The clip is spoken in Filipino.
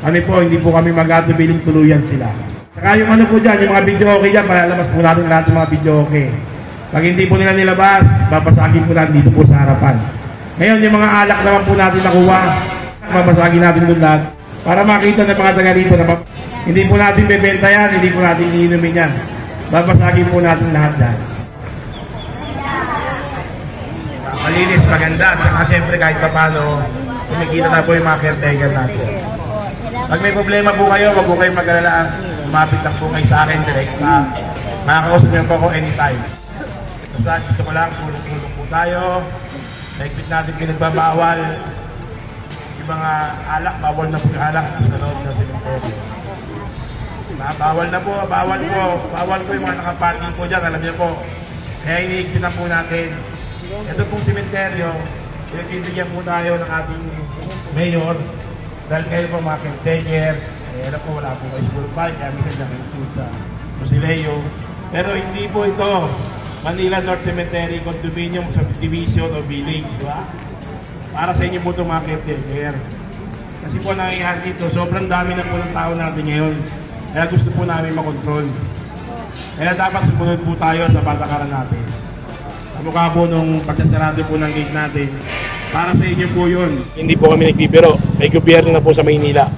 kami po, hindi po kami magatubiling tuluyan sila. Saka yung ano po dyan, yung mga video okay dyan, palalabas po natin lahat ng mga video okay. Pag hindi po nila nilabas, babasagin po natin dito po sa harapan. Ngayon, yung mga alak naman po natin nakuha, babasagin natin doon lahat. Para makita ng mga taga rito na hindi po natin bebenta yan, hindi po natin iinumin yan. Babasagin po natin lahat dyan. Malinis, maganda. At saka siyempre kahit pa paano, kumikita na po yung mga caretaker natin. Pag may problema po kayo, wag po kayong mag-alala. Lumapit lang po kayo sa akin direct. Makakausap niyo po ako anytime. Basta gusto ko lang, tulong-tulong po tayo. Naigpit natin pinagbabawal. Yung mga alak, bawal na po yung alak sa loob ng cemetery. Bawal na po, bawal po. Bawal po yung mga nakaparking po dyan, alam niyo po. Kaya iniigpit na po natin. Ito pong sementeryo, pinibigyan po tayo ng ating mayor. Dahil kayo po mga caretaker, alam po wala po kayo school bike, kaya minsan lang ito sa Musileo. Pero hindi po ito Manila North Cemetery Condominium Subdivision o Village, di ba? Para sa inyo po ito mga caretaker. Kasi po nangyayari dito, sobrang dami na po ng tao natin ngayon. Kaya gusto po namin makontrol. Kaya dapat sumunod po tayo sa patakaran natin. Mukha po nung pagsasarado po ng gate natin, para sa inyo po yun. Hindi po kami nagbibiro, may gobyerno na po sa Maynila.